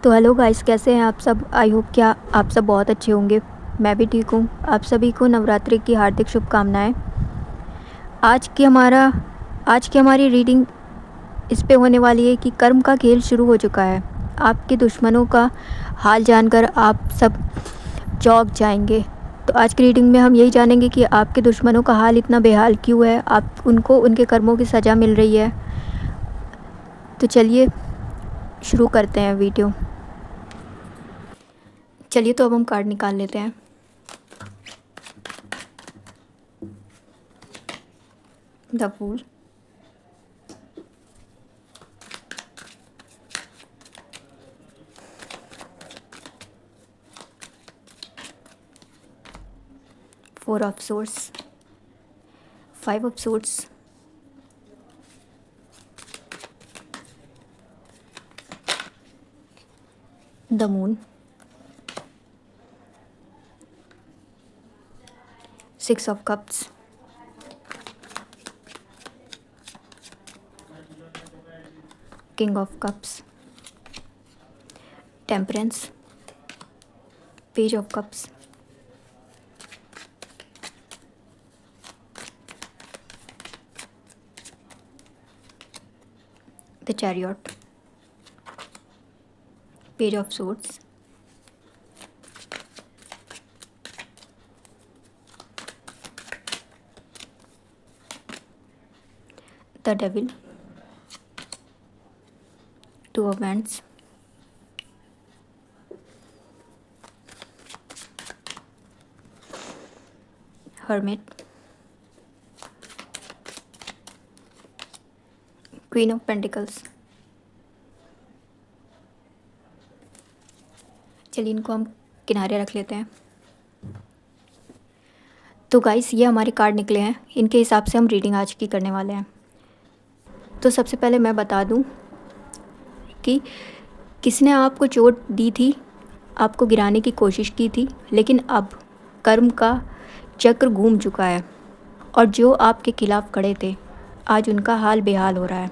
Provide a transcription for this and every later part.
तो hello guys, कैसे हैं आप सब। आई होप क्या आप सब बहुत अच्छे होंगे। मैं भी ठीक हूँ। आप सभी को नवरात्रि की हार्दिक शुभकामनाएं। आज की हमारी रीडिंग इस पे होने वाली है कि कर्म का खेल शुरू हो चुका है। आपके दुश्मनों का हाल जानकर आप सब चौंक जाएंगे। तो आज की रीडिंग में हम यही जानेंगे कि आपके दुश्मनों का हाल इतना बेहाल क्यों है, आप उनको उनके कर्मों की सज़ा मिल रही है। तो चलिए शुरू करते हैं वीडियो। चलिए तो अब हम कार्ड निकाल लेते हैं। The fool, Four of Swords, Five of Swords, the Moon, Six of Cups, King of Cups, Temperance, Page of Cups, the Chariot, Page of Swords, the Devil, Two of Wands, Hermit, Queen of Pentacles। चलिए इनको हम किनारे रख लेते हैं। तो guys, ये हमारे कार्ड निकले हैं, इनके हिसाब से हम रीडिंग आज की करने वाले हैं। तो सबसे पहले मैं बता दूं कि किसने आपको चोट दी थी, आपको गिराने की कोशिश की थी, लेकिन अब कर्म का चक्र घूम चुका है और जो आपके खिलाफ खड़े थे आज उनका हाल बेहाल हो रहा है।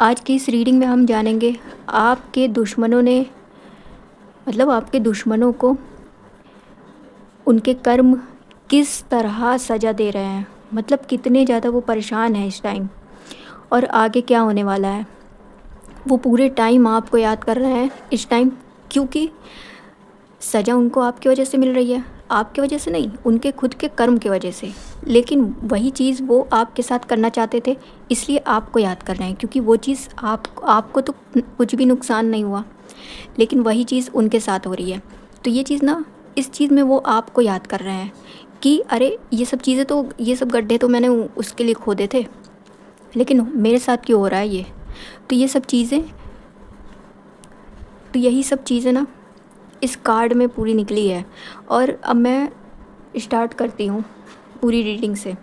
आज की इस रीडिंग में हम जानेंगे आपके दुश्मनों को उनके कर्म किस तरह सज़ा दे रहे हैं, मतलब कितने ज़्यादा वो परेशान हैं इस टाइम और आगे क्या होने वाला है। वो पूरे टाइम आपको याद कर रहे हैं इस टाइम, क्योंकि सज़ा उनको आपकी वजह से मिल रही है। आपकी वजह से नहीं, उनके खुद के कर्म की वजह से। लेकिन वही चीज़ वो आपके साथ करना चाहते थे, इसलिए आपको याद कर रहे हैं, क्योंकि वो चीज़ आपको तो कुछ भी नुकसान नहीं हुआ, लेकिन वही चीज़ उनके साथ हो रही है। तो ये चीज़ ना, इस चीज़ में वो आपको याद कर रहे हैं कि अरे ये सब गड्ढे तो मैंने उसके लिए खोदे थे, लेकिन मेरे साथ क्यों हो रहा है ये। तो यही सब चीज़ें ना इस कार्ड में पूरी निकली है। और अब मैं स्टार्ट करती हूँ पूरी रीडिंग से।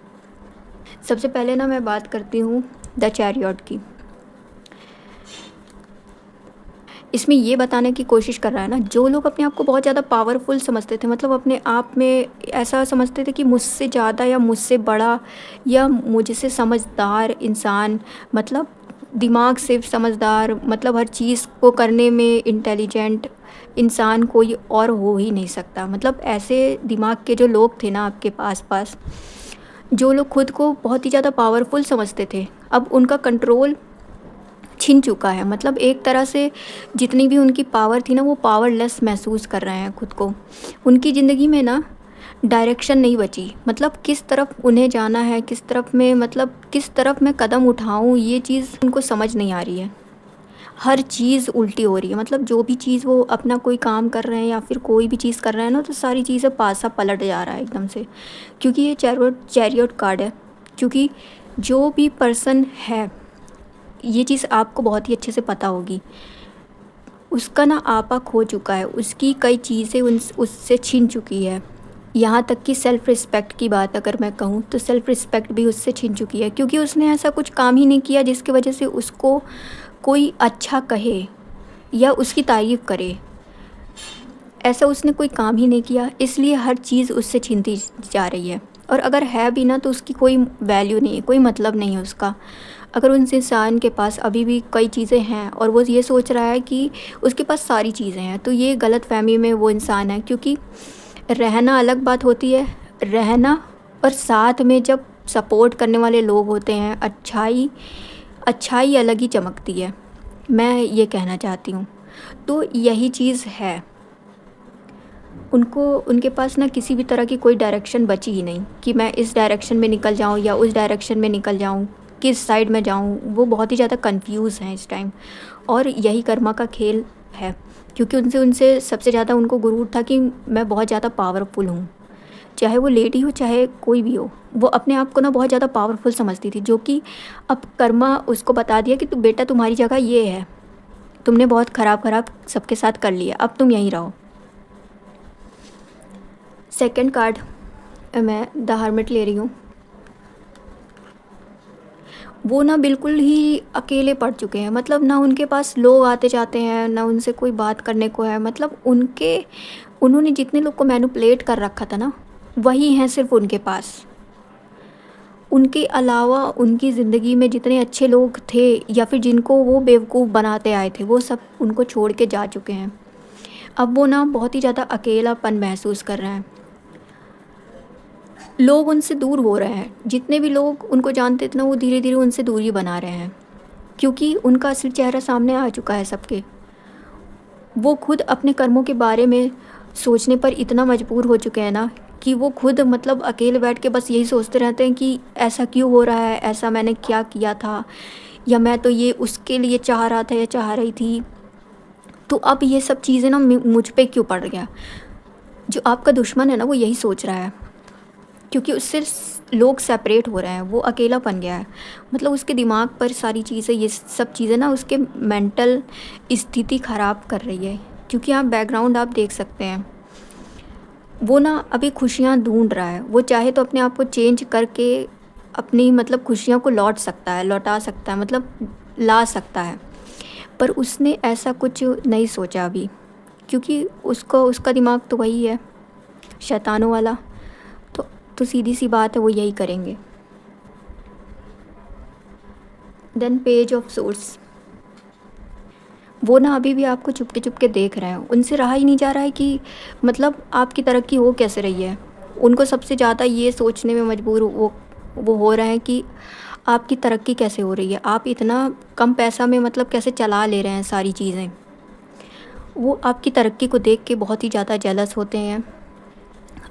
सबसे पहले ना मैं बात करती हूँ द चैरियट की। इसमें ये बताने की कोशिश कर रहा है ना, जो लोग अपने आप को बहुत ज़्यादा पावरफुल समझते थे, मतलब अपने आप में ऐसा समझते थे कि मुझसे ज़्यादा या मुझसे बड़ा या मुझसे समझदार इंसान, मतलब दिमाग से समझदार, मतलब हर चीज़ को करने में इंटेलिजेंट इंसान कोई और हो ही नहीं सकता। मतलब ऐसे दिमाग के जो लोग थे ना आपके पास, जो लोग खुद को बहुत ही ज़्यादा पावरफुल समझते थे, अब उनका कंट्रोल छिन चुका है। मतलब एक तरह से जितनी भी उनकी पावर थी ना, वो पावरलेस महसूस कर रहे हैं खुद को। उनकी ज़िंदगी में ना डायरेक्शन नहीं बची, मतलब किस तरफ उन्हें जाना है, किस तरफ मैं कदम उठाऊं, ये चीज़ उनको समझ नहीं आ रही है। हर चीज़ उल्टी हो रही है, मतलब जो भी चीज़ वो अपना कोई काम कर रहे हैं या फिर कोई भी चीज़ कर रहे हैं ना, तो सारी चीज़ें पासा पलट जा रहा है एकदम से, क्योंकि ये चैरियट कार्ड है। क्योंकि जो भी पर्सन है, ये चीज़ आपको बहुत ही अच्छे से पता होगी, उसका ना आपा खो चुका है, उसकी कई चीज़ें उससे छीन चुकी है। यहाँ तक कि सेल्फ़ रिस्पेक्ट की बात अगर मैं कहूँ तो सेल्फ़ रिस्पेक्ट भी उससे छीन चुकी है, क्योंकि उसने ऐसा कुछ काम ही नहीं किया जिसकी वजह से उसको कोई अच्छा कहे या उसकी तारीफ़ करे। ऐसा उसने कोई काम ही नहीं किया, इसलिए हर चीज़ उससे छीनती जा रही है। और अगर है भी ना, तो उसकी कोई वैल्यू नहीं है, कोई मतलब नहीं है उसका। अगर उस इंसान के पास अभी भी कई चीज़ें हैं और वो ये सोच रहा है कि उसके पास सारी चीज़ें हैं, तो ये गलतफ़हमी में वो इंसान है। क्योंकि रहना अलग बात होती है, रहना और साथ में जब सपोर्ट करने वाले लोग होते हैं, अच्छाई अच्छाई अलग ही चमकती है। मैं ये कहना चाहती हूँ। तो यही चीज़ है। उनको उनके पास ना किसी भी तरह की कोई डायरेक्शन बची ही नहीं कि मैं इस डायरेक्शन में निकल जाऊँ या उस डायरेक्शन में निकल जाऊँ, किस साइड में जाऊँ। वो बहुत ही ज़्यादा कन्फ्यूज़ हैं इस टाइम, और यही कर्मा का खेल है। क्योंकि उनसे उनसे सबसे ज़्यादा उनको गुरूर था कि मैं बहुत ज़्यादा पावरफुल हूँ। चाहे वो लेडी हो, चाहे कोई भी हो, वो अपने आप को ना बहुत ज़्यादा पावरफुल समझती थी, जो कि अब कर्मा उसको बता दिया कि तू बेटा, तुम्हारी जगह ये है। तुमने बहुत ख़राब-ख़राब सबके साथ कर लिया, अब तुम यहीं रहो। सेकंड कार्ड मैं द हर्मिट ले रही हूँ। वो ना बिल्कुल ही अकेले पड़ चुके हैं, मतलब ना उनके पास लोग आते जाते हैं, ना उनसे कोई बात करने को है। मतलब उन्होंने जितने लोग को मैनिपुलेट कर रखा था ना, वही हैं सिर्फ़ उनके पास। उनके अलावा उनकी ज़िंदगी में जितने अच्छे लोग थे या फिर जिनको वो बेवकूफ़ बनाते आए थे, वो सब उनको छोड़ के जा चुके हैं। अब वो ना बहुत ही ज़्यादा अकेलापन महसूस कर रहे हैं। लोग उनसे दूर हो रहे हैं, जितने भी लोग उनको जानते थे ना, वो धीरे-धीरे उनसे दूरी बना रहे हैं। क्योंकि उनका असली चेहरा सामने आ चुका है सबके। वो खुद अपने कर्मों के बारे में सोचने पर इतना मजबूर हो चुके हैं ना, कि वो खुद मतलब अकेले बैठ के बस यही सोचते रहते हैं कि ऐसा क्यों हो रहा है? ऐसा मैंने क्या किया था? या मैं तो ये उसके लिए चाह रहा था या चाह रही थी। तो अब ये सब चीज़ें ना मुझ पे क्यों पड़ गया? जो आपका दुश्मन है ना, वो यही सोच रहा है। क्योंकि उससे लोग सेपरेट हो रहे हैं, वो अकेलापन गया है। मतलब उसके दिमाग पर सारी चीज़ें, ये सब चीज़ें ना उसके मेंटल स्थिति ख़राब कर रही है। क्योंकि आप बैकग्राउंड आप देख सकते हैं, वो ना अभी खुशियाँ ढूंढ रहा है। वो चाहे तो अपने आप को चेंज करके अपनी मतलब खुशियों को लौटा सकता है, मतलब ला सकता है। पर उसने ऐसा कुछ नहीं सोचा अभी, क्योंकि उसको उसका दिमाग तो वही है, शैतानों वाला। तो तो सीधी सी बात है, वो यही करेंगे। देन पेज ऑफ सोर्स, वो ना अभी भी आपको चुपके चुपके देख रहे हैं। उनसे रहा ही नहीं जा रहा है कि मतलब आपकी तरक्की हो कैसे रही है। उनको सबसे ज़्यादा ये सोचने में मजबूर वो हो रहे हैं कि आपकी तरक्की कैसे हो रही है, आप इतना कम पैसा में मतलब कैसे चला ले रहे हैं सारी चीज़ें। वो आपकी तरक्की को देख के बहुत ही ज़्यादा जेलस होते हैं।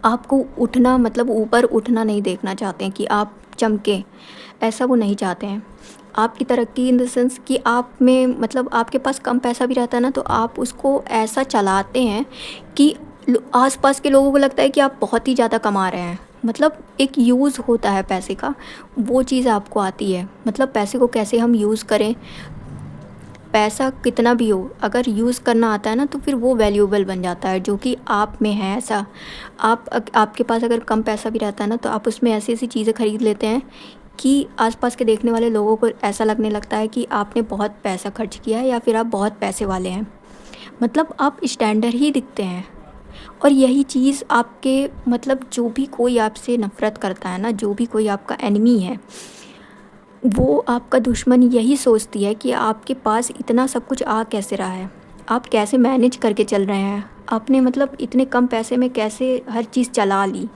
आपको उठना मतलब ऊपर उठना नहीं देखना चाहते हैं कि आप चमकें, ऐसा वो नहीं चाहते हैं। आपकी तरक्की इन द सेंस कि आप में मतलब आपके पास कम पैसा भी रहता है ना, तो आप उसको ऐसा चलाते हैं कि आस-पास के लोगों को लगता है कि आप बहुत ही ज़्यादा कमा रहे हैं। मतलब एक यूज़ होता है पैसे का, वो चीज़ आपको आती है। मतलब पैसे को कैसे हम यूज़ करें, पैसा कितना भी हो, अगर यूज़ करना आता है ना, तो फिर वो वैल्यूएबल बन जाता है, जो कि आप में है ऐसा। आपके पास अगर कम पैसा भी रहता है ना, तो आप उसमें ऐसी-ऐसी चीज़ें खरीद लेते हैं कि आस-पास के देखने वाले लोगों को ऐसा लगने लगता है कि आपने बहुत पैसा खर्च किया है या फिर आप बहुत पैसे वाले हैं। मतलब आप स्टैंडर्ड ही दिखते हैं। और यही चीज़ आपके मतलब जो भी कोई आपसे नफ़रत करता है ना, जो भी कोई आपका एनिमी है, वो आपका दुश्मन यही सोचती है कि आपके पास इतना सब कुछ आ कैसे रहा है? आप कैसे मैनेज करके चल रहे हैं? आपने मतलब इतने कम पैसे में कैसे हर चीज़ चला ली?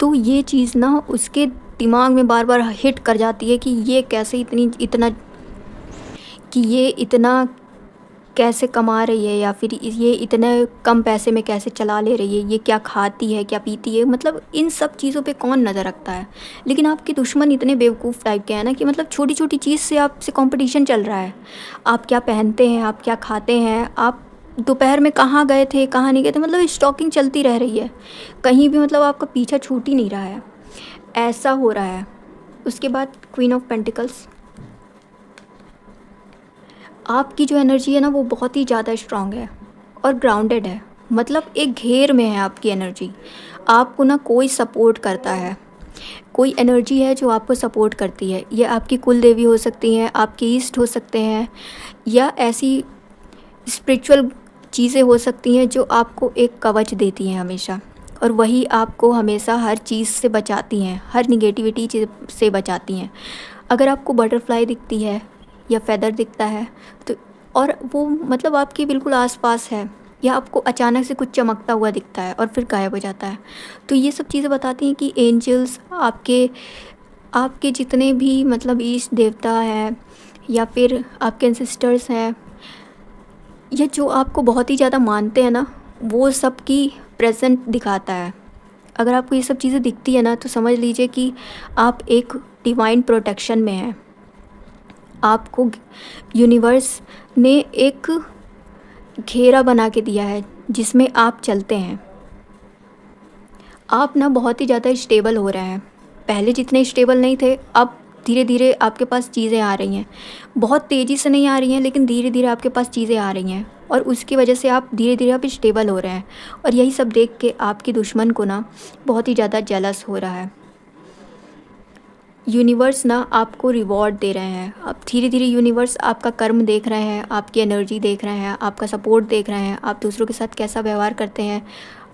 तो ये चीज़ ना उसके दिमाग में बार-बार हिट कर जाती है कि ये कैसे इतना कैसे कमा रही है, या फिर ये इतने कम पैसे में कैसे चला ले रही है, ये क्या खाती है, क्या पीती है, मतलब इन सब चीज़ों पे कौन नज़र रखता है। लेकिन आपके दुश्मन इतने बेवकूफ़ टाइप के हैं ना, कि मतलब छोटी-छोटी चीज़ से आपसे कॉम्पिटिशन चल रहा है। आप क्या पहनते हैं, आप क्या खाते हैं, आप दोपहर में कहाँ गए थे, कहाँ नहीं गए थे, मतलब स्टॉकिंग चलती रह रही है। कहीं भी मतलब आपका पीछा छूट ही नहीं रहा है, ऐसा हो रहा है। उसके बाद क्वीन ऑफ पेंटिकल्स, आपकी जो एनर्जी है ना, वो बहुत ही ज़्यादा स्ट्रॉन्ग है और ग्राउंडेड है। मतलब एक घेर में है आपकी एनर्जी। आपको ना कोई सपोर्ट करता है, कोई एनर्जी है जो आपको सपोर्ट करती है। ये आपकी कुल देवी हो सकती हैं, आपके ईस्ट हो सकते हैं, या ऐसी स्पिरिचुअल चीज़ें हो सकती हैं जो आपको एक कवच देती हैं हमेशा। और वही आपको हमेशा हर चीज़ से बचाती हैं, हर निगेटिविटी से बचाती हैं। अगर आपको बटरफ्लाई दिखती है या फेदर दिखता है तो, और वो मतलब आपके बिल्कुल आस-पास है, या आपको अचानक से कुछ चमकता हुआ दिखता है और फिर गायब हो जाता है, तो ये सब चीज़ें बताती हैं कि एंजल्स आपके आपके जितने भी मतलब इष्ट देवता हैं या फिर आपके एंसेस्टर्स हैं, या जो आपको बहुत ही ज़्यादा मानते हैं ना, वो सब की प्रेज़ेंट दिखाता है। अगर आपको ये सब चीज़ें दिखती है ना, तो समझ लीजिए कि आप एक डिवाइन प्रोटेक्शन में हैं। आपको यूनिवर्स ने एक घेरा बना के दिया है जिसमें आप चलते हैं। आप ना बहुत ही ज़्यादा स्टेबल हो रहे हैं। पहले जितने स्टेबल नहीं थे, अब धीरे-धीरे आपके पास चीज़ें आ रही हैं। बहुत तेज़ी से नहीं आ रही हैं, लेकिन धीरे-धीरे आपके पास चीज़ें आ रही हैं और उसकी वजह से आप धीरे-धीरे आप स्टेबल हो रहे हैं। और यही सब देख के आपके दुश्मन को ना बहुत ही ज़्यादा जेलस हो रहा है। यूनिवर्स ना आपको रिवॉर्ड दे रहे हैं। अब धीरे-धीरे यूनिवर्स आपका कर्म देख रहे हैं, आपकी एनर्जी देख रहे हैं, आपका सपोर्ट देख रहे हैं, आप दूसरों के साथ कैसा व्यवहार करते हैं,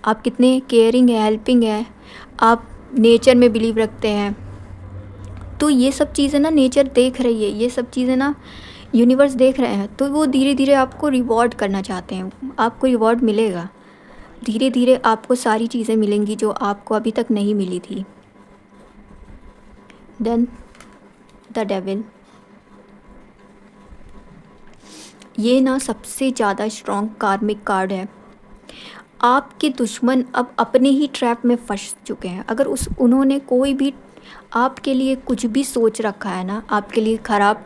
आप कितने केयरिंग हैं, हेल्पिंग हैं, आप नेचर में बिलीव रखते हैं। तो ये सब चीज़ें ना नेचर देख रही है, ये सब चीज़ें ना यूनिवर्स देख रहे हैं, तो वो धीरे-धीरे आपको रिवॉर्ड करना चाहते हैं। आपको रिवॉर्ड मिलेगा। धीरे-धीरे आपको सारी चीज़ें मिलेंगी जो आपको अभी तक नहीं मिली थी। देन द डेविल, ये ना सबसे ज़्यादा स्ट्रॉन्ग कार्मिक कार्ड है। आपके दुश्मन अब अपने ही ट्रैप में फँस चुके हैं। अगर उस उन्होंने कोई भी आपके लिए कुछ भी सोच रखा है ना, आपके लिए ख़राब,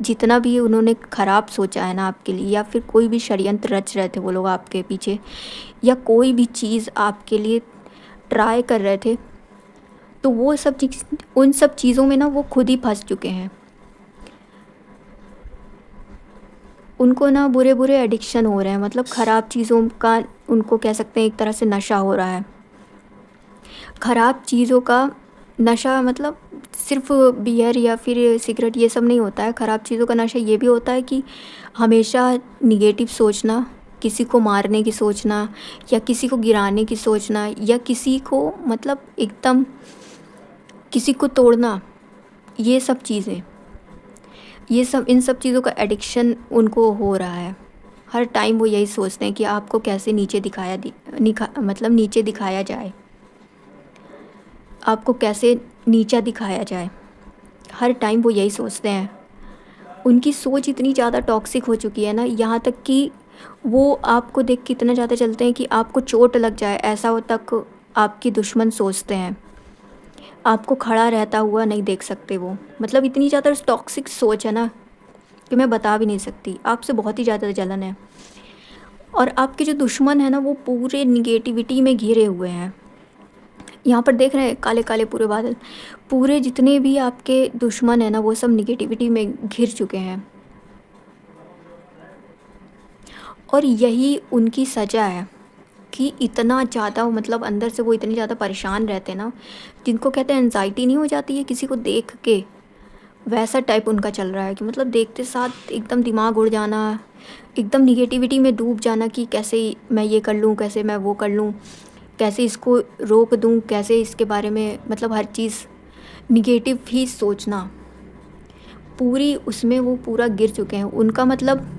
जितना भी उन्होंने ख़राब सोचा है ना आपके लिए, या फिर कोई भी षड्यंत्र रच रहे थे वो लोग आपके पीछे, या कोई भी चीज़ आपके लिए ट्राई कर रहे थे, तो वो सब चीज़, उन सब चीज़ों में ना वो खुद ही फँस चुके हैं। उनको ना बुरे-बुरे एडिक्शन हो रहे हैं, मतलब ख़राब चीज़ों का उनको कह सकते हैं एक तरह से नशा हो रहा है। ख़राब चीज़ों का नशा मतलब सिर्फ़ बियर या फिर सिगरेट ये सब नहीं होता है। ख़राब चीज़ों का नशा ये भी होता है कि हमेशा नेगेटिव सोचना, किसी को मारने की सोचना, या किसी को गिराने की सोचना, या किसी को मतलब एकदम किसी को तोड़ना, ये सब चीज़ें, ये सब इन सब चीज़ों का एडिक्शन उनको हो रहा है। हर टाइम वो यही सोचते हैं कि आपको कैसे नीचे दिखाया दि निखा मतलब नीचे दिखाया जाए, आपको कैसे नीचा दिखाया जाए। हर टाइम वो यही सोचते हैं। उनकी सोच इतनी ज़्यादा टॉक्सिक हो चुकी है ना, यहाँ तक कि वो आपको देख के इतना ज़्यादा चलते हैं कि आपको चोट लग जाए, ऐसा हो तक आपके दुश्मन सोचते हैं। आपको खड़ा रहता हुआ नहीं देख सकते वो। मतलब इतनी ज़्यादा टॉक्सिक सोच है ना कि मैं बता भी नहीं सकती। आपसे बहुत ही ज़्यादा जलन है। और आपके जो दुश्मन हैं ना, वो पूरे नेगेटिविटी में घिरे हुए हैं। यहाँ पर देख रहे हैं काले-काले पूरे बादल। पूरे जितने भी आपके दुश्मन हैं ना, वो सब नेगेटिविटी में घिर चुके हैं। और यही उनकी सज़ा है कि इतना ज़्यादा मतलब अंदर से वो इतने ज़्यादा परेशान रहते हैं ना, जिनको कहते हैं एंग्ज़ायटी नहीं हो जाती है किसी को देख के, वैसा टाइप उनका चल रहा है कि मतलब देखते साथ एकदम दिमाग उड़ जाना, एकदम नेगेटिविटी में डूब जाना कि कैसे मैं ये कर लूँ, कैसे मैं वो कर लूँ, कैसे इसको रोक दूँ, कैसे इसके बारे में मतलब हर चीज़ नेगेटिव ही सोचना। पूरी उसमें वो पूरा गिर चुके हैं। उनका मतलब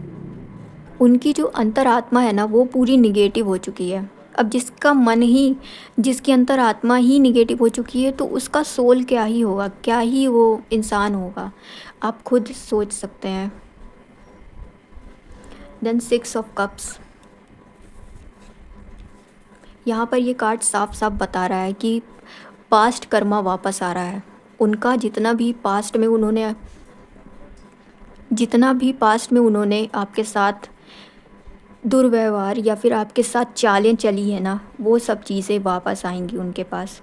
उनकी जो अंतरात्मा है ना, वो पूरी नेगेटिव हो चुकी है। अब जिसका मन ही, जिसकी अंतरात्मा ही नेगेटिव हो चुकी है, तो उसका सोल क्या ही होगा, क्या ही वो इंसान होगा, आप खुद सोच सकते हैं। देन 6 ऑफ कप्स, यहाँ पर ये कार्ड साफ-साफ बता रहा है कि पास्ट कर्मा वापस आ रहा है। उनका जितना भी पास्ट में उन्होंने आपके साथ दुर्व्यवहार या फिर आपके साथ चालें चली है ना, वो सब चीज़ें वापस आएँगी उनके पास।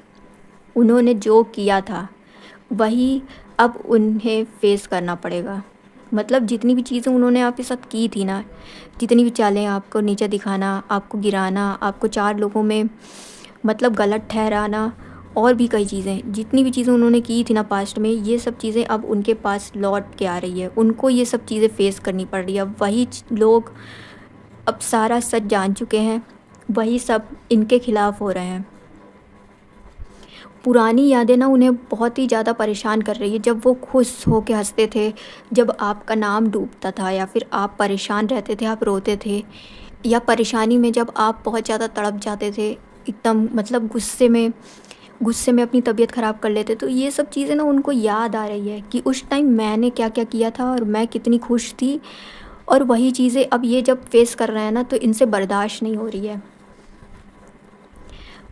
उन्होंने जो किया था, वही अब उन्हें फ़ेस करना पड़ेगा। मतलब जितनी भी चीज़ें उन्होंने आपके साथ की थी ना, जितनी भी चालें, आपको नीचा दिखाना, आपको गिराना, आपको 4 लोगों में मतलब गलत ठहराना, और भी कई चीज़ें, जितनी भी चीज़ें उन्होंने की थी ना पास्ट में, ये सब चीज़ें अब उनके पास लौट के आ रही है। उनको ये सब चीज़ें फ़ेस करनी पड़ रही है। अब वही लोग अब सारा सच जान चुके हैं, वही सब इनके खिलाफ़ हो रहे हैं। पुरानी यादें ना उन्हें बहुत ही ज़्यादा परेशान कर रही है। जब वो खुश होके हँसते थे, जब आपका नाम डूबता था या फिर आप परेशान रहते थे, आप रोते थे या परेशानी में जब आप बहुत ज़्यादा तड़प जाते थे, एकदम मतलब गुस्से में अपनी तबीयत ख़राब कर लेते, तो ये सब चीज़ें ना उनको याद आ रही है कि उस टाइम मैंने क्या-क्या किया था और मैं कितनी खुश थी। और वही चीज़ें अब ये जब फेस कर रहे हैं ना, तो इनसे बर्दाश्त नहीं हो रही है।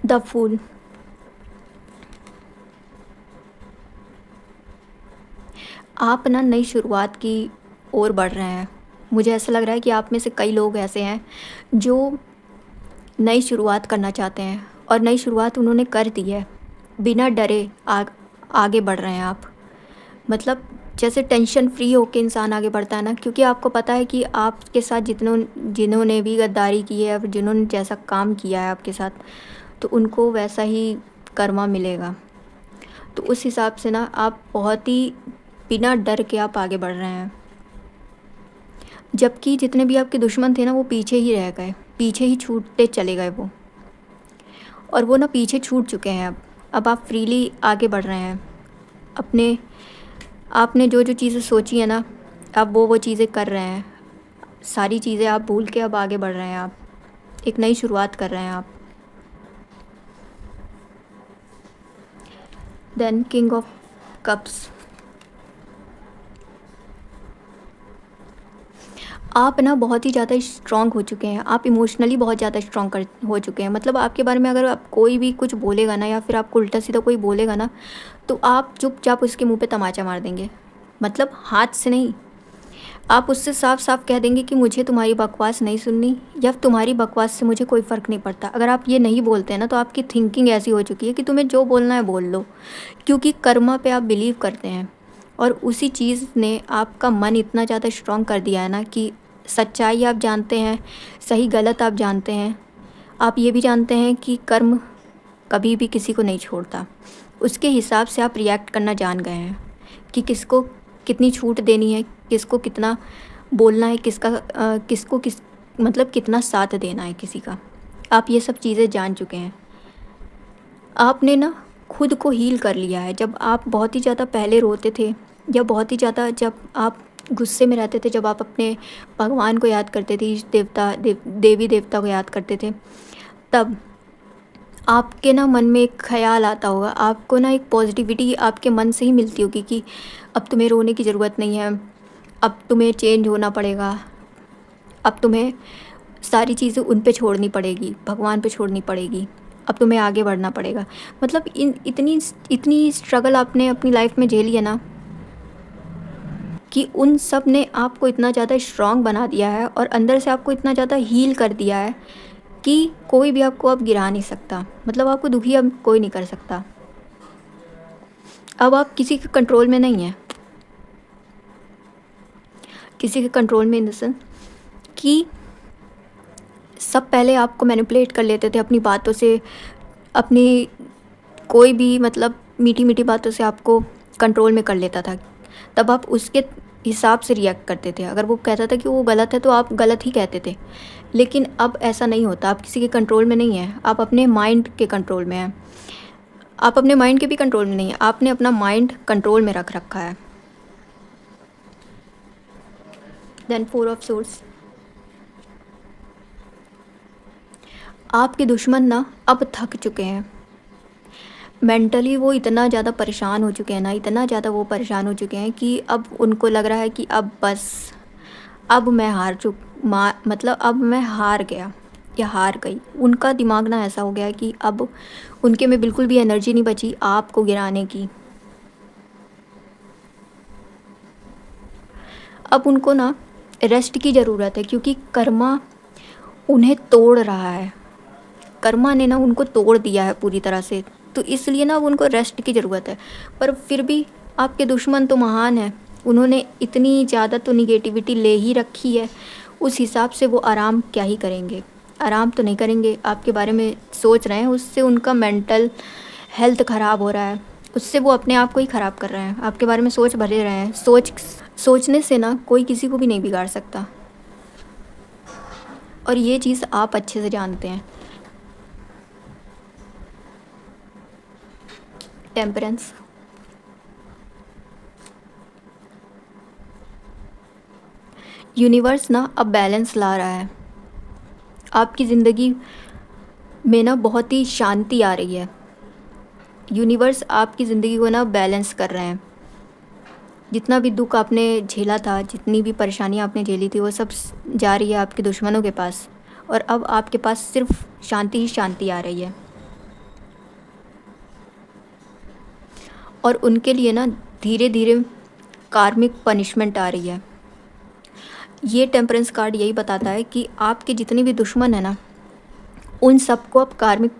The fool. आप ना नई शुरुआत की ओर बढ़ रहे हैं। मुझे ऐसा लग रहा है कि आप में से कई लोग ऐसे हैं जो नई शुरुआत करना चाहते हैं और नई शुरुआत उन्होंने कर दी है। बिना डरे आगे बढ़ रहे हैं आप। मतलब जैसे टेंशन फ्री होके इंसान आगे बढ़ता है ना, क्योंकि आपको पता है कि आपके साथ जिन्होंने भी गद्दारी की है या फिर जिन्होंने जैसा काम किया है आपके साथ, तो उनको वैसा ही कर्मा मिलेगा। तो उस हिसाब से ना आप बहुत ही बिना डर के आप आगे बढ़ रहे हैं। जबकि जितने भी आपके दुश्मन थे ना, वो पीछे ही रह गए, पीछे ही छूटते चले गए वो। और वो ना पीछे छूट चुके हैं अब। अब आप फ्रीली आगे बढ़ रहे हैं। अपने आपने जो-जो चीज़ें सोची है ना, अब वो चीज़ें कर रहे हैं। सारी चीज़ें आप भूल के अब आगे बढ़ रहे हैं आप। एक नई शुरुआत कर रहे हैं आप। Then king of cups. आप ना बहुत ही ज़्यादा स्ट्रॉन्ग हो चुके हैं। आप इमोशनली बहुत ज़्यादा स्ट्रॉन्ग कर हो चुके हैं। मतलब आपके बारे में अगर आप कोई भी कुछ बोलेगा ना या फिर आपको उल्टा-सीधा कोई बोलेगा ना, तो आप चुपचाप उसके मुँह पे तमाचा मार देंगे। मतलब हाथ से नहीं, आप उससे साफ-साफ कह देंगे कि मुझे तुम्हारी बकवास नहीं सुननी या तुम्हारी बकवास से मुझे कोई फ़र्क नहीं पड़ता। अगर आप ये नहीं बोलते हैं ना, तो आपकी थिंकिंग ऐसी हो चुकी है कि तुम्हें जो बोलना है बोल लो। क्योंकि कर्मा पे आप बिलीव करते हैं और उसी चीज़ ने आपका मन इतना ज़्यादा स्ट्रॉन्ग कर दिया है ना कि सच्चाई आप जानते हैं, सही गलत आप जानते हैं। आप ये भी जानते हैं कि कर्म कभी भी किसी को नहीं छोड़ता। उसके हिसाब से आप रिएक्ट करना जान गए हैं कि किसको कितनी छूट देनी है, किसको कितना बोलना है, किसको किस मतलब कितना साथ देना है किसी का। आप ये सब चीज़ें जान चुके हैं। आपने ना खुद को हील कर लिया है। जब आप बहुत ही ज़्यादा पहले रोते थे या बहुत ही ज़्यादा जब आप गुस्से में रहते थे, जब आप अपने भगवान को याद करते थे, इष्ट देवता देवी देवता को याद करते थे, तब आपके ना मन में एक ख़्याल आता होगा, आपको ना एक पॉज़िटिविटी आपके मन से ही मिलती होगी कि अब तुम्हें रोने की ज़रूरत नहीं है, अब तुम्हें चेंज होना पड़ेगा, अब तुम्हें सारी चीज़ें उन पे छोड़नी पड़ेगी, भगवान पे छोड़नी पड़ेगी, अब तुम्हें आगे बढ़ना पड़ेगा। मतलब इन इतनी इतनी स्ट्रगल आपने अपनी लाइफ़ में झेली है ना, कि उन सब ने आपको इतना ज़्यादा स्ट्रॉन्ग बना दिया है और अंदर से आपको इतना ज़्यादा हील कर दिया है कि कोई भी आपको अब गिरा नहीं सकता। मतलब आपको दुखी अब कोई नहीं कर सकता। अब आप किसी के कंट्रोल में नहीं हैं। किसी के कंट्रोल में इन द सेंस कि सब पहले आपको मैनिपुलेट कर लेते थे अपनी बातों से, अपनी कोई भी मतलब मीठी-मीठी बातों से आपको कंट्रोल में कर लेता था। तब आप उसके हिसाब से रिएक्ट करते थे। अगर वो कहता था कि वो गलत है, तो आप गलत ही कहते थे। लेकिन अब ऐसा नहीं होता, आप किसी के कंट्रोल में नहीं हैं, आप अपने माइंड के कंट्रोल में हैं। आप अपने माइंड के भी कंट्रोल में नहीं हैं, आपने अपना माइंड कंट्रोल में रख रखा है। Then 4 of swords. आपके दुश्मन ना अब थक चुके हैं। मेंटली वो इतना ज़्यादा परेशान हो चुके हैं ना, इतना ज़्यादा वो परेशान हो चुके हैं कि अब उनको लग रहा है कि अब बस, अब मैं मतलब अब मैं हार गया या हार गई। उनका दिमाग ना ऐसा हो गया है कि अब उनके में बिल्कुल भी एनर्जी नहीं बची आपको गिराने की। अब उनको ना रेस्ट की ज़रूरत है, क्योंकि कर्मा उन्हें तोड़ रहा है। कर्मा ने ना उनको तोड़ दिया है पूरी तरह से, तो इसलिए ना अब उनको रेस्ट की ज़रूरत है। पर फिर भी आपके दुश्मन तो महान हैं, उन्होंने इतनी ज़्यादा तो निगेटिविटी ले ही रखी है, उस हिसाब से वो आराम क्या ही करेंगे। आराम तो नहीं करेंगे, आपके बारे में सोच रहे हैं, उससे उनका मेंटल हेल्थ ख़राब हो रहा है, उससे वो अपने आप को ही ख़राब कर रहे हैं, आपके बारे में सोच भरे रहे हैं। सोचने से ना कोई किसी को भी नहीं बिगाड़ सकता, और ये चीज़ आप अच्छे से जानते हैं। टेम्परेंस। यूनिवर्स ना अब बैलेंस ला रहा है। आपकी ज़िंदगी में ना बहुत ही शांति आ रही है। यूनिवर्स आपकी ज़िंदगी को ना बैलेंस कर रहे हैं। जितना भी दुःख आपने झेला था, जितनी भी परेशानी आपने झेली थी, वो सब जा रही है आपके दुश्मनों के पास, और अब आपके पास सिर्फ शांति ही शांति आ रही है। और उनके लिए ना धीरे धीरे कार्मिक पनिशमेंट आ रही है। ये टेम्परेंस कार्ड यही बताता है कि आपके जितने भी दुश्मन हैं ना, उन सबको अब कार्मिक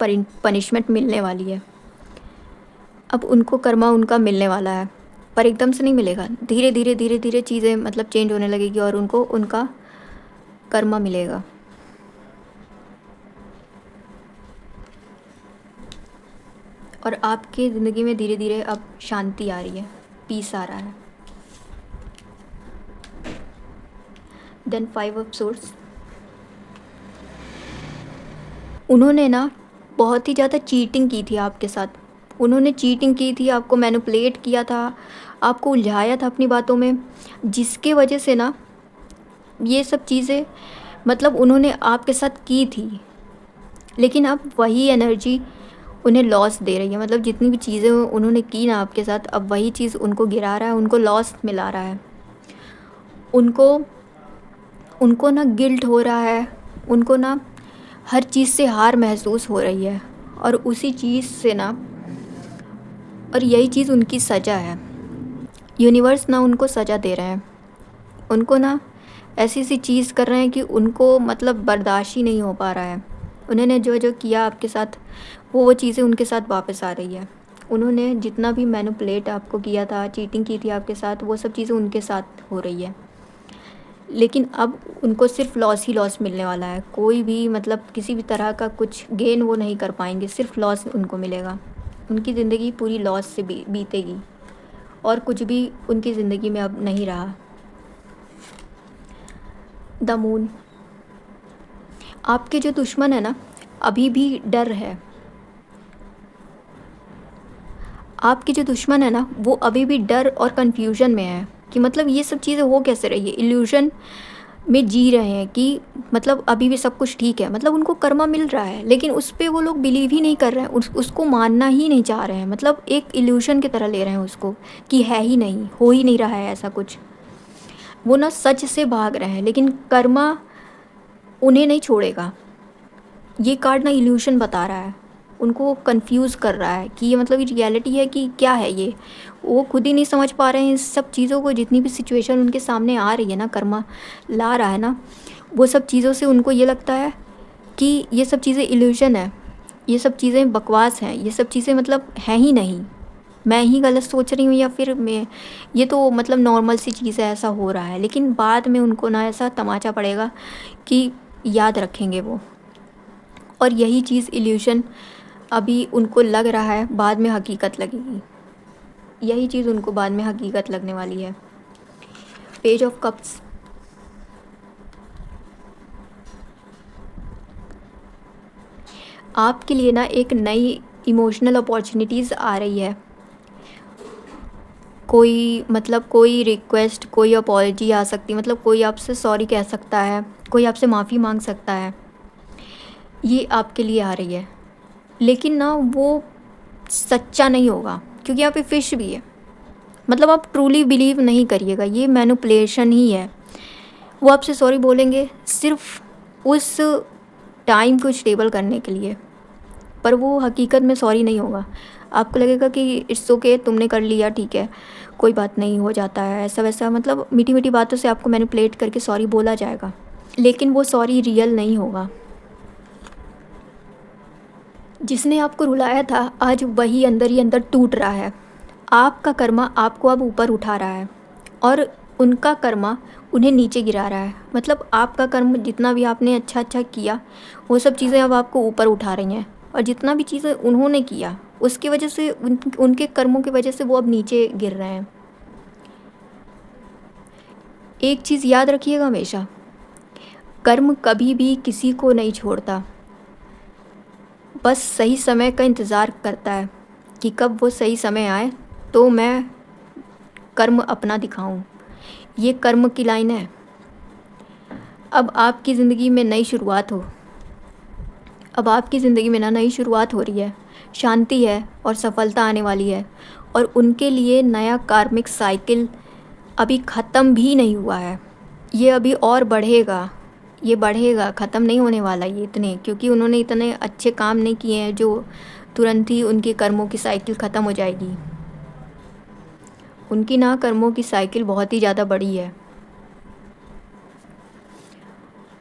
पनिशमेंट मिलने वाली है। अब उनको कर्मा उनका मिलने वाला है, पर एकदम से नहीं मिलेगा। धीरे धीरे धीरे धीरे चीज़ें मतलब चेंज होने लगेगी और उनको उनका कर्मा मिलेगा। और आपकी ज़िंदगी में धीरे धीरे अब शांति आ रही है, पीस आ रहा है। Then 5 of swords. उन्होंने ना बहुत ही ज़्यादा चीटिंग की थी आपके साथ। उन्होंने चीटिंग की थी, आपको मैनिपुलेट किया था, आपको उलझाया था अपनी बातों में, जिसके वजह से ना ये सब चीज़ें मतलब उन्होंने आपके साथ की थी। लेकिन अब वही एनर्जी उन्हें लॉस दे रही है। मतलब जितनी भी चीज़ें उन्होंने की ना आपके साथ, अब वही चीज़ उनको गिरा रहा है, उनको लॉस मिला रहा है। उनको उनको ना गिल्ट हो रहा है, उनको ना हर चीज़ से हार महसूस हो रही है, और उसी चीज़ से ना, और यही चीज़ उनकी सज़ा है। यूनिवर्स ना उनको सज़ा दे रहे हैं। उनको ना ऐसी सी चीज़ कर रहे हैं कि उनको मतलब बर्दाश्त ही नहीं हो पा रहा है। उन्होंने जो जो किया आपके साथ, वो चीज़ें उनके साथ वापस आ रही है। उन्होंने जितना भी मैनिपुलेट आपको किया था, चीटिंग की थी आपके साथ, वो सब चीज़ें उनके साथ हो रही है। लेकिन अब उनको सिर्फ लॉस ही लॉस मिलने वाला है। कोई भी मतलब किसी भी तरह का कुछ गेन वो नहीं कर पाएंगे, सिर्फ लॉस उनको मिलेगा। उनकी ज़िंदगी पूरी लॉस से बीतेगी, और कुछ भी उनकी ज़िंदगी में अब नहीं रहा। The moon. आपके जो दुश्मन है ना, अभी भी डर है। आपके जो दुश्मन है ना, वो अभी भी डर और कन्फ्यूजन में है कि मतलब ये सब चीज़ें हो कैसे रही है। इल्यूजन में जी रहे हैं कि मतलब अभी भी सब कुछ ठीक है, मतलब उनको कर्मा मिल रहा है, लेकिन उस पे वो लोग बिलीव ही नहीं कर रहे हैं, उसको मानना ही नहीं चाह रहे हैं। मतलब एक इल्यूशन की तरह ले रहे हैं उसको कि है ही नहीं, हो ही नहीं रहा है ऐसा कुछ। वो ना सच से भाग रहे हैं, लेकिन कर्मा उन्हें नहीं छोड़ेगा। ये कार्ड ना इल्यूशन बता रहा है, उनको कंफ्यूज कर रहा है कि ये मतलब ये रियलिटी है कि क्या है ये। वो खुद ही नहीं समझ पा रहे हैं इस सब चीज़ों को। जितनी भी सिचुएशन उनके सामने आ रही है ना, कर्मा ला रहा है ना, वो सब चीज़ों से उनको ये लगता है कि ये सब चीज़ें इल्यूशन है, ये सब चीज़ें बकवास हैं, ये सब चीज़ें मतलब हैं ही नहीं, मैं ही गलत सोच रही हूँ, या फिर मैं, ये तो मतलब नॉर्मल सी चीज़ है, ऐसा हो रहा है। लेकिन बाद में उनको ना ऐसा तमाचा पड़ेगा कि याद रखेंगे वो, और यही चीज़ इल्यूशन अभी उनको लग रहा है, बाद में हकीकत लगेगी। यही चीज़ उनको बाद में हकीकत लगने वाली है। Page of cups. आपके लिए ना एक नई इमोशनल अपॉर्चुनिटीज़ आ रही है। कोई मतलब कोई रिक्वेस्ट, कोई अपॉलजी आ सकती है, मतलब कोई आपसे सॉरी कह सकता है, कोई आपसे माफ़ी मांग सकता है। ये आपके लिए आ रही है, लेकिन ना वो सच्चा नहीं होगा, क्योंकि यहाँ पे फिश भी है। मतलब आप ट्रूली बिलीव नहीं करिएगा, ये मैनिपुलेशन ही है। वो आपसे सॉरी बोलेंगे सिर्फ उस टाइम को स्टेबल करने के लिए, पर वो हकीकत में सॉरी नहीं होगा। आपको लगेगा कि इट्स ओके, तुमने कर लिया, ठीक है, कोई बात नहीं, हो जाता है ऐसा वैसा, मतलब मीठी मीठी बातों से आपको मैनिपुलेट करके सॉरी बोला जाएगा, लेकिन वो सॉरी रियल नहीं होगा। जिसने आपको रुलाया था, आज वही अंदर ही अंदर टूट रहा है। आपका कर्मा आपको अब ऊपर उठा रहा है, और उनका कर्मा उन्हें नीचे गिरा रहा है। मतलब आपका कर्म जितना भी आपने अच्छा अच्छा किया, वो सब चीज़ें अब आपको ऊपर उठा रही हैं, और जितना भी चीज़ें उन्होंने किया उसकी वजह से, उनके कर्मों की वजह से वो अब नीचे गिर रहे हैं। एक चीज़ याद रखिएगा हमेशा, कर्म कभी भी किसी को नहीं छोड़ता, बस सही समय का इंतज़ार करता है। कि कब वो सही समय आए तो मैं कर्म अपना दिखाऊं। ये कर्म की लाइन है। अब आपकी ज़िंदगी में नई शुरुआत हो। अब आपकी ज़िंदगी में ना नई शुरुआत हो रही है, शांति है और सफलता आने वाली है। और उनके लिए नया कार्मिक साइकिल अभी ख़त्म भी नहीं हुआ है। ये अभी और बढ़ेगा, ये बढ़ेगा, ख़त्म नहीं होने वाला ये इतने, क्योंकि उन्होंने इतने अच्छे काम नहीं किए हैं जो तुरंत ही उनके कर्मों की साइकिल ख़त्म हो जाएगी। उनकी ना कर्मों की साइकिल बहुत ही ज़्यादा बड़ी है।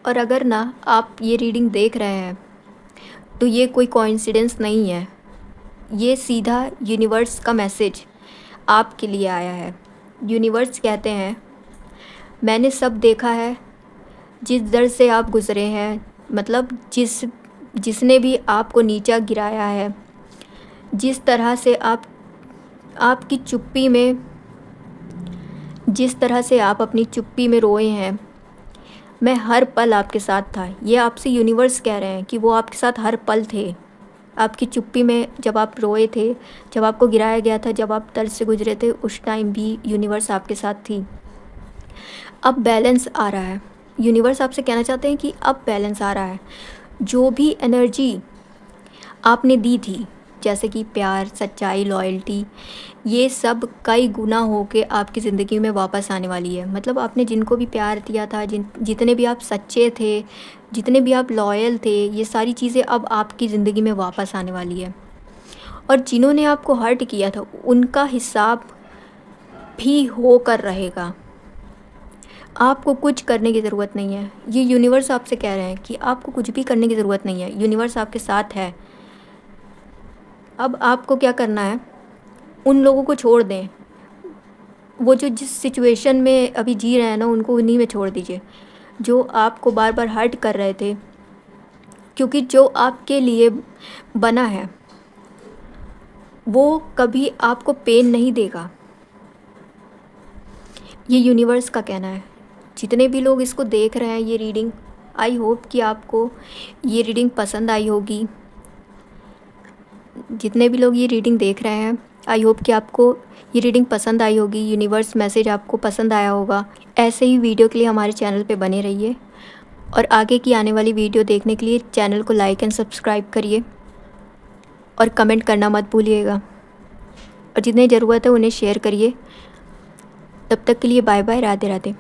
और अगर ना आप ये रीडिंग देख रहे हैं तो ये कोई कोइंसिडेंस नहीं है। ये सीधा यूनिवर्स का मैसेज आपके लिए आया है। यूनिवर्स कहते हैं, मैंने सब देखा है, जिस दर से आप गुज़रे हैं, मतलब जिसने भी आपको नीचा गिराया है, जिस तरह से आपकी चुप्पी में, जिस तरह से आप अपनी चुप्पी में रोए हैं, मैं हर पल आपके साथ था। ये आपसे यूनिवर्स कह रहे हैं कि वो आपके साथ हर पल थे। आपकी चुप्पी में जब आप रोए थे, जब आपको गिराया गया था, जब आप दर्द से गुजरे थे, उस टाइम भी यूनिवर्स आपके साथ थी। अब बैलेंस आ रहा है। यूनिवर्स आपसे कहना चाहते हैं कि अब बैलेंस आ रहा है। जो भी एनर्जी आपने दी थी, जैसे कि प्यार, सच्चाई, लॉयल्टी, ये सब कई गुना होके आपकी ज़िंदगी में वापस आने वाली है। मतलब आपने जिनको भी प्यार दिया था, जितने भी आप सच्चे थे, जितने भी आप लॉयल थे, ये सारी चीज़ें अब आपकी ज़िंदगी में वापस आने वाली है। और जिन्होंने आपको हर्ट किया था, उनका हिसाब भी होकर रहेगा। आपको कुछ करने की ज़रूरत नहीं है। ये यूनिवर्स आपसे कह रहे हैं कि आपको कुछ भी करने की ज़रूरत नहीं है। यूनिवर्स आपके साथ है। अब आपको क्या करना है, उन लोगों को छोड़ दें। वो जो जिस सिचुएशन में अभी जी रहे हैं ना, उनको उन्हीं में छोड़ दीजिए, जो आपको बार बार हर्ट कर रहे थे। क्योंकि जो आपके लिए बना है वो कभी आपको पेन नहीं देगा। ये यूनिवर्स का कहना है। जितने भी लोग इसको देख रहे हैं ये रीडिंग, आई होप कि आपको ये रीडिंग पसंद आई होगी। जितने भी लोग ये रीडिंग देख रहे हैं, आई होप कि आपको ये रीडिंग पसंद आई होगी। यूनिवर्स मैसेज आपको पसंद आया होगा। ऐसे ही वीडियो के लिए हमारे चैनल पे बने रहिए और आगे की आने वाली वीडियो देखने के लिए चैनल को लाइक एंड सब्सक्राइब करिए और कमेंट करना मत भूलिएगा। और जितने ज़रूरत है उन्हें शेयर करिए। तब तक के लिए बाय बाय, राधे राधे।